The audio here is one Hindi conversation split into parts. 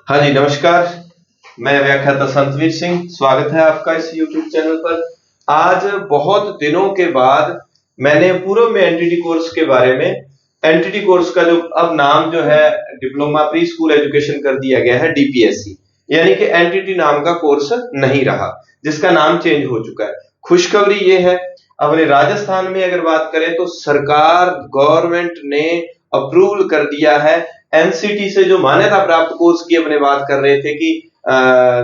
हाँ जी, नमस्कार। मैं व्याख्याता संतवीर सिंह, स्वागत है आपका इस YouTube चैनल पर। आज बहुत दिनों के बाद मैंने पूर्व में एनटीटी कोर्स के बारे में, एनटीटी कोर्स का जो अब नाम जो है डिप्लोमा प्री स्कूल एजुकेशन कर दिया गया है डीपीएससी, यानी कि एनटीटी नाम का कोर्स नहीं रहा, जिसका नाम चेंज हो चुका है। खुशखबरी ये है, अपने राजस्थान में अगर बात करें तो सरकार गवर्नमेंट ने अप्रूवल कर दिया है। एनसीटी से जो मान्यता प्राप्त कोर्स की अपने बात कर रहे थे कि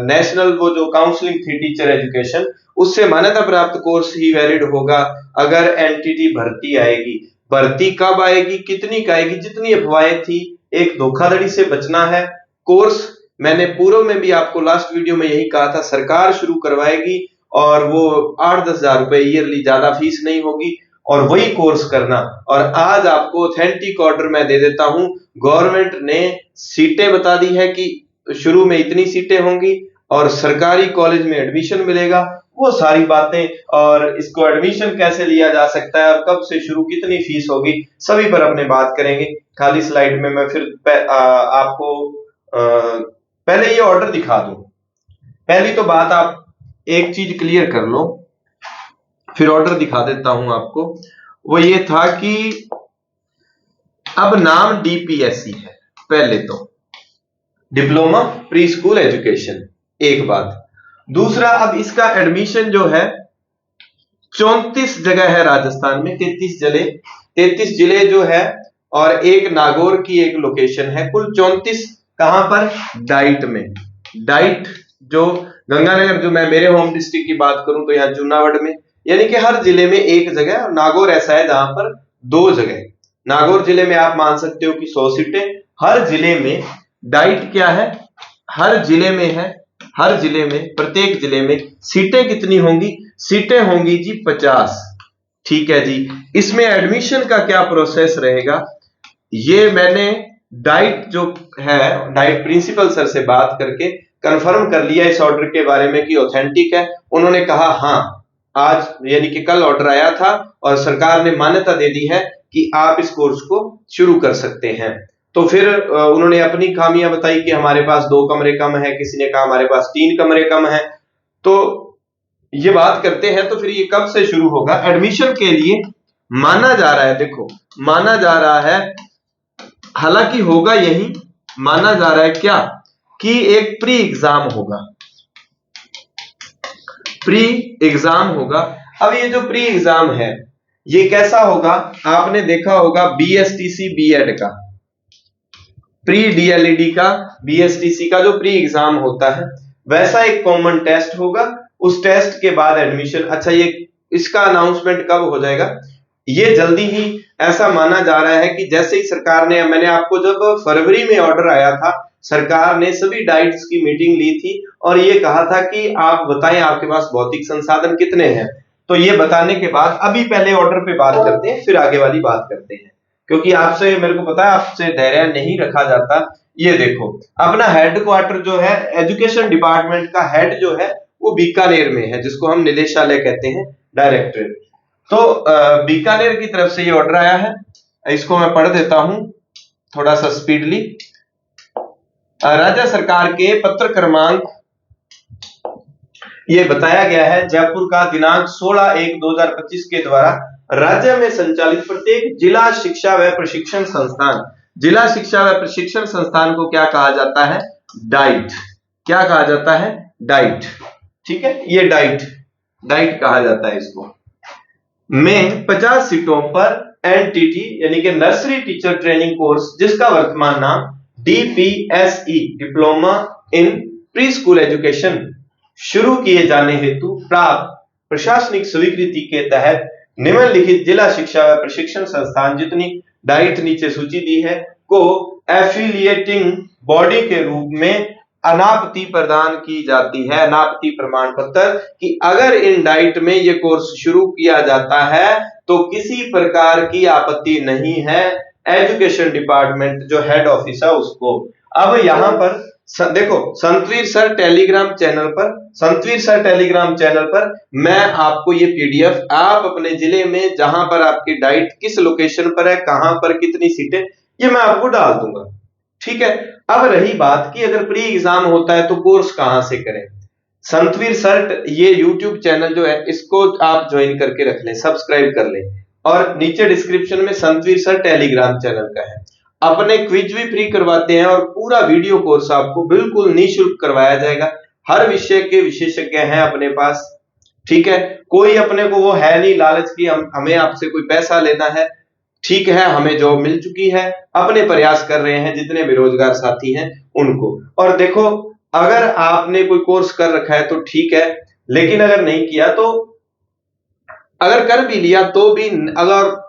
नेशनल वो जो काउंसलिंग थी टीचर एजुकेशन, उससे मान्यता प्राप्त कोर्स ही वैलिड होगा अगर एनटीटी भर्ती आएगी। भर्ती कब आएगी, कितनी का आएगी, जितनी अफवाहें थी, एक धोखाधड़ी से बचना है। कोर्स मैंने पूर्व में भी आपको लास्ट वीडियो में यही कहा था, सरकार शुरू करवाएगी और वो 8-10 हजार रुपए ईयरली, ज्यादा फीस नहीं होगी और वही कोर्स करना। और आज आपको ऑथेंटिक ऑर्डर मैं दे देता हूं। गवर्नमेंट ने सीटें बता दी है कि शुरू में इतनी सीटें होंगी और सरकारी कॉलेज में एडमिशन मिलेगा, वो सारी बातें, और इसको एडमिशन कैसे लिया जा सकता है और कब से शुरू, कितनी फीस होगी, सभी पर अपने बात करेंगे। खाली स्लाइड में मैं फिर आपको पहले ये ऑर्डर दिखा दूं। पहली तो बात आप एक चीज क्लियर कर लो, फिर ऑर्डर दिखा देता हूं आपको। वो ये था कि अब नाम डीपीएससी है, पहले तो डिप्लोमा प्री स्कूल एजुकेशन, एक बात। दूसरा, अब इसका एडमिशन जो है 34 जगह है राजस्थान में, 33 जिले जो है, और एक नागौर की एक लोकेशन है। कुल 34 कहां पर, डाइट में। डाइट जो गंगानगर, जो मैं मेरे होम डिस्ट्रिक्ट की बात करूं तो यहाँ जूनागढ़ में, यानी कि हर जिले में एक जगह, और नागौर ऐसा है जहां पर 2 जगह। नागौर जिले में आप मान सकते हो कि 100 सीटें, हर जिले में डाइट क्या है, हर जिले में है, हर जिले में, प्रत्येक जिले में सीटें कितनी होंगी, सीटें होंगी जी 50। ठीक है जी। इसमें एडमिशन का क्या प्रोसेस रहेगा, ये मैंने डाइट जो है, डाइट प्रिंसिपल सर से बात करके कंफर्म कर लिया इस ऑर्डर के बारे में कि ऑथेंटिक है। उन्होंने कहा हाँ, आज यानी कि कल ऑर्डर आया था और सरकार ने मान्यता दे दी है कि आप इस कोर्स को शुरू कर सकते हैं। तो फिर उन्होंने अपनी खामियां बताई कि हमारे पास 2 कमरे कम है, किसी ने कहा हमारे पास 3 कमरे कम है। तो ये बात करते हैं, तो फिर ये कब से शुरू होगा एडमिशन के लिए। माना जा रहा है, देखो माना जा रहा है, हालांकि होगा यही, माना जा रहा है क्या कि एक प्री एग्जाम होगा, प्री एग्जाम होगा। अब ये जो प्री एग्जाम है ये कैसा होगा, आपने देखा होगा बीएसटीसी बीएड का, प्री डीएलईडी का, बीएसटीसी का जो प्री एग्जाम होता है, वैसा एक कॉमन टेस्ट होगा। उस टेस्ट के बाद एडमिशन। अच्छा, ये इसका अनाउंसमेंट कब हो जाएगा, ये जल्दी ही। ऐसा माना जा रहा है कि जैसे ही सरकार ने, मैंने आपको जब फरवरी में ऑर्डर आया था, सरकार ने सभी डाइट्स की मीटिंग ली थी और ये कहा था कि आप बताएं आपके पास भौतिक संसाधन कितने हैं। तो ये बताने के बाद अभी पहले ऑर्डर पे बात करते हैं, फिर आगे वाली बात करते हैं, क्योंकि आपसे, मेरे को पता है आपसे धैर्य नहीं रखा जाता। ये देखो, अपना हेडक्वार्टर जो है, एजुकेशन डिपार्टमेंट का हेड जो है वो बीकानेर में है, जिसको हम निदेशालय कहते हैं, डायरेक्टरेट। तो बीकानेर की तरफ से ये ऑर्डर आया है, इसको मैं पढ़ देता हूं थोड़ा सा स्पीडली। राज्य सरकार के पत्र क्रमांक, ये बताया गया है, जयपुर का दिनांक 16/1/2025 के द्वारा राज्य में संचालित प्रत्येक जिला शिक्षा व प्रशिक्षण संस्थान, जिला शिक्षा व प्रशिक्षण संस्थान को क्या कहा जाता है, डाइट। क्या कहा जाता है, डाइट। ठीक है, ये डाइट, डाइट कहा जाता है इसको। में 50 सीटों पर एनटीटी यानी कि नर्सरी टीचर ट्रेनिंग कोर्स, जिसका वर्तमान नाम DPSE, diploma in pre school education, शुरू किए जाने हेतु प्राप्त प्रशासनिक स्वीकृति के तहत निम्नलिखित जिला शिक्षा व प्रशिक्षण संस्थान, जितनी डाइट नीचे सूची दी है, को एफिलिएटिंग बॉडी के रूप में अनापत्ति प्रदान की जाती है, अनापत्ति प्रमाण पत्र, कि अगर इन डाइट में ये कोर्स शुरू किया जाता है तो किसी प्रकार की आपत्ति नहीं है, एजुकेशन डिपार्टमेंट जो हेड ऑफिस है उसको। अब यहां पर देखो, संतवीर सर टेलीग्राम चैनल पर, संतवीर सर टेलीग्राम चैनल पर मैं आपको ये पीडीएफ, आप अपने जिले में जहां पर आपकी डाइट किस लोकेशन पर है, कहां पर कितनी सीटें, ये मैं आपको डाल दूंगा। ठीक है। अब रही बात कि अगर प्री एग्जाम होता है तो कोर्स कहां से करें। संतवीर सर्ट ये यूट्यूब चैनल जो है इसको आप ज्वाइन करके रख लें, सब्सक्राइब कर लें, और नीचे डिस्क्रिप्शन में संतवीर सर टेलीग्राम चैनल का है। अपने क्विज भी फ्री करवाते हैं और पूरा वीडियो कोर्स आपको बिल्कुल निःशुल्क करवाया जाएगा। हर विषय के विशेषज्ञ हैं अपने पास, ठीक है। कोई अपने को वो है नहीं लालच की हमें आपसे कोई पैसा लेना है, ठीक है। हमें जॉब मिल चुकी है, अपने प्रयास कर रहे हैं जितने बेरोजगार साथी हैं उनको। और देखो, अगर आपने कोई कोर्स कर रखा है तो ठीक है, लेकिन अगर नहीं किया तो, अगर कर भी लिया तो भी,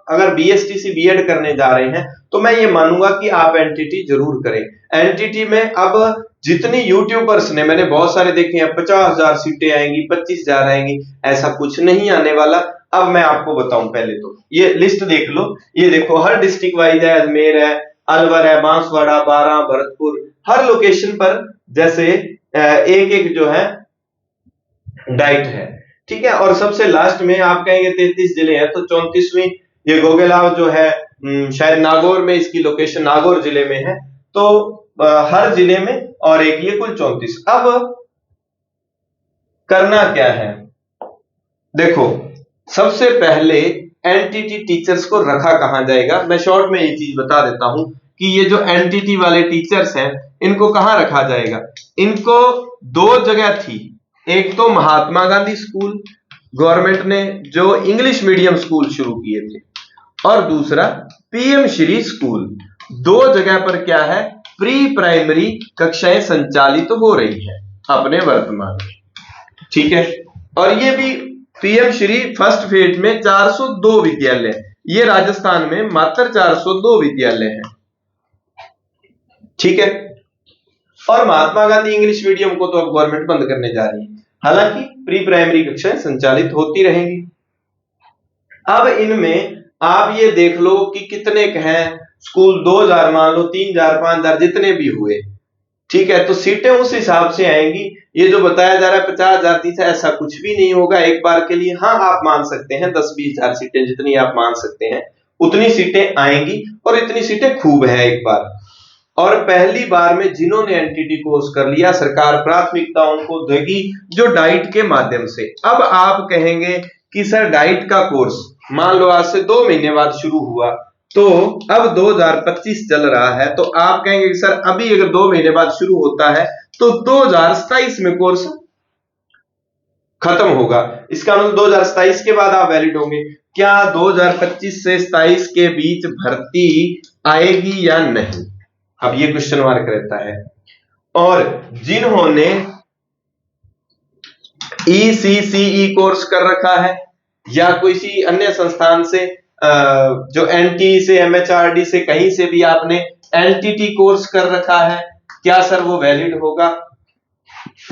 अगर बीएसटीसी बीएड करने जा रहे हैं तो मैं ये मानूंगा कि आप एनटीटी जरूर करें। एनटीटी में अब जितनी यूट्यूबर्स ने, मैंने बहुत सारे देखे हैं, 50,000 सीटें आएंगी, 25,000 आएंगी, ऐसा कुछ नहीं आने वाला। अब मैं आपको बताऊं, पहले तो ये लिस्ट देख लो, ये देखो हर डिस्ट्रिक्ट वाइज है, अजमेर है, अलवर है, बांसवाड़ा, बारां, भरतपुर, हर लोकेशन पर जैसे एक एक जो है डाइट है, ठीक है। और सबसे लास्ट में आप कहेंगे 33 जिले हैं, तो 34वीं ये गोगेलाव जो है, शायद नागौर में इसकी लोकेशन, नागौर जिले में है। तो हर जिले में और एक, ये कुल 34। अब करना क्या है, देखो सबसे पहले एनटीटी टीचर्स को रखा कहां जाएगा। मैं शॉर्ट में ये चीज बता देता हूं कि ये जो एनटीटी वाले टीचर्स हैं इनको कहां रखा जाएगा। इनको दो जगह थी, एक तो महात्मा गांधी स्कूल, गवर्नमेंट ने जो इंग्लिश मीडियम स्कूल शुरू किए थे, और दूसरा पीएम श्री स्कूल। दो जगह पर क्या है, प्री प्राइमरी कक्षाएं संचालित हो रही है अपने वर्तमान में, ठीक है। और ये भी पीएम श्री फर्स्ट फेज में 402 विद्यालय, ये राजस्थान में मात्र 402 विद्यालय हैं, ठीक है। और महात्मा गांधी इंग्लिश मीडियम को तो अब गवर्नमेंट बंद करने जा रही है, हालांकि प्री प्राइमरी कक्षाएं संचालित होती रहेंगी। अब इनमें आप ये देख लो कि कितने हैं स्कूल, 2000 मान लो, 3000, 5000, जितने भी हुए, ठीक है। तो सीटें उस हिसाब से आएंगी। ये जो बताया जा रहा है 50,000 30,000, ऐसा कुछ भी नहीं होगा एक बार के लिए। हाँ, आप मान सकते हैं 10-20,000 सीटें, जितनी आप मान सकते हैं उतनी सीटें आएंगी, और इतनी सीटें खूब है एक बार। और पहली बार में जिन्होंने एनटीटी कोर्स कर लिया, सरकार प्राथमिकता उनको देगी जो डाइट के माध्यम से। अब आप कहेंगे कि सर डाइट का कोर्स मान लो आज से 2 महीने बाद शुरू हुआ, तो अब 2025 चल रहा है, तो आप कहेंगे कि सर अभी अगर 2 महीने बाद शुरू होता है तो 2027 में कोर्स खत्म होगा। इसका मतलब 2027 के बाद आप वैलिड होंगे। क्या 2025 से 27 के बीच भर्ती आएगी या नहीं, अब ये क्वेश्चन मार्क रहता है। और जिन्होंने ECCE कोर्स कर रखा है या किसी अन्य संस्थान से, जो एनटी से, MHRD से, कहीं से भी आपने एनटीटी कोर्स कर रखा है, क्या सर वो वैलिड होगा?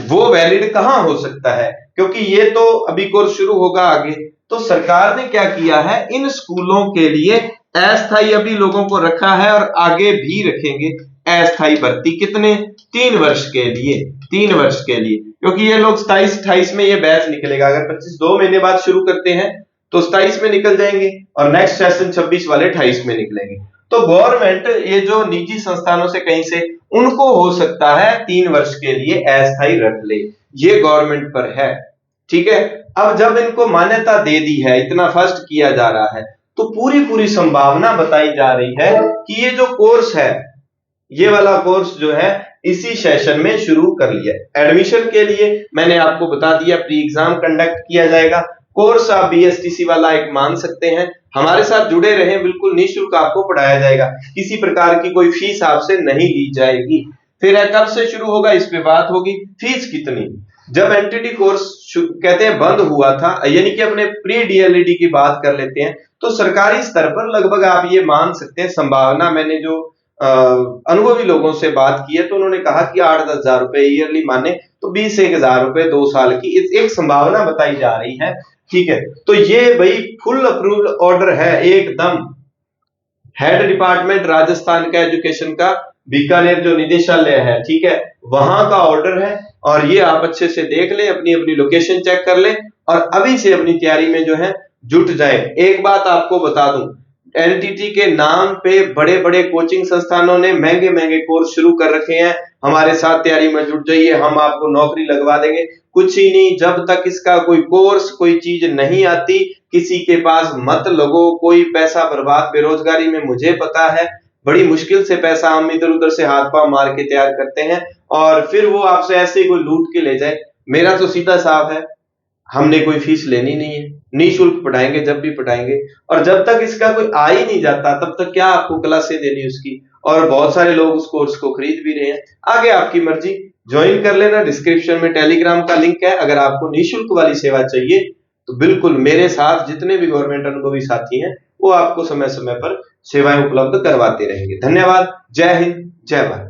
वो वैलिड कहां हो सकता है, क्योंकि ये तो अभी कोर्स शुरू होगा आगे। तो सरकार ने क्या किया है, इन स्कूलों के लिए अस्थायी अभी लोगों को रखा है और आगे भी रखेंगे अस्थायी भर्ती। कितने? 3 वर्ष के लिए, 3 वर्ष के लिए, क्योंकि ये लोग 27-28 में ये बैच निकलेगा। अगर 25 2 महीने बाद शुरू करते हैं तो 27 में निकल जाएंगे, और नेक्स्ट सेशन 26 वाले 28 में निकलेंगे। तो गवर्नमेंट ये जो निजी संस्थानों से कहीं से, उनको हो सकता है 3 वर्ष के लिए अस्थायी रख ले, ये गवर्नमेंट पर है, ठीक है। अब जब इनको मान्यता दे दी है, इतना फर्स्ट किया जा रहा है, तो पूरी संभावना बताई जा रही है कि ये जो कोर्स है, ये वाला कोर्स जो है इसी सेशन में शुरू कर लिया। एडमिशन के लिए मैंने आपको बता दिया, प्री एग्जाम कंडक्ट किया जाएगा। कोर्स आप बीएसटीसी वाला एक मान सकते हैं, हमारे साथ जुड़े रहें, बिल्कुल निःशुल्क आपको पढ़ाया जाएगा, किसी प्रकार की कोई फीस आपसे नहीं ली जाएगी। फिर कब से शुरू होगा, इस पे बात होगी। फीस कितनी? जब एनटीटी कोर्स कहते हैं बंद हुआ था, यानी कि अपने प्री डीएलईडी की बात कर लेते हैं, तो सरकारी स्तर पर लगभग आप ये मान सकते हैं, संभावना, मैंने जो अनुभवी लोगों से बात की है तो उन्होंने कहा कि 8-10 हजार रुपए ईयरली माने तो 20-1 हजार रुपए 2 साल की एक संभावना बताई जा रही है, ठीक है। तो ये भाई फुल अप्रूवल ऑर्डर है एकदम, हेड डिपार्टमेंट राजस्थान का एजुकेशन का, बीकानेर जो निदेशालय है, ठीक है, वहां का ऑर्डर है। और ये आप अच्छे से देख लें, अपनी अपनी लोकेशन चेक कर लें और अभी से अपनी तैयारी में जो है जुट जाए। एक बात आपको बता दूं, एनटीटी के नाम पे बड़े बड़े कोचिंग संस्थानों ने महंगे महंगे कोर्स शुरू कर रखे हैं। हमारे साथ तैयारी में जुट जाइए, हम आपको नौकरी लगवा देंगे। कुछ ही नहीं, जब तक इसका कोई कोर्स कोई चीज नहीं आती, किसी के पास मत लगो। कोई पैसा बर्बाद, बेरोजगारी में मुझे पता है बड़ी मुश्किल से पैसा हम इधर उधर से हाथ पांव मार के तैयार करते हैं और फिर वो आपसे ऐसे ही कोई लूट के ले जाए। मेरा तो सीधा साफ है, हमने कोई फीस लेनी नहीं है, निःशुल्क पढ़ाएंगे जब भी पढ़ाएंगे। और जब तक इसका कोई आ ही नहीं जाता तब तक क्या आपको क्लासें देनी उसकी। और बहुत सारे लोग उस कोर्स को खरीद भी रहे हैं। आगे आपकी मर्जी, ज्वाइन कर लेना। डिस्क्रिप्शन में टेलीग्राम का लिंक है। अगर आपको निःशुल्क वाली सेवा चाहिए तो बिल्कुल मेरे साथ जितने भी गवर्नमेंट अनुभवी साथी हैं वो आपको समय समय पर सेवाएं उपलब्ध करवाते रहेंगे। धन्यवाद। जय हिंद, जय भारत।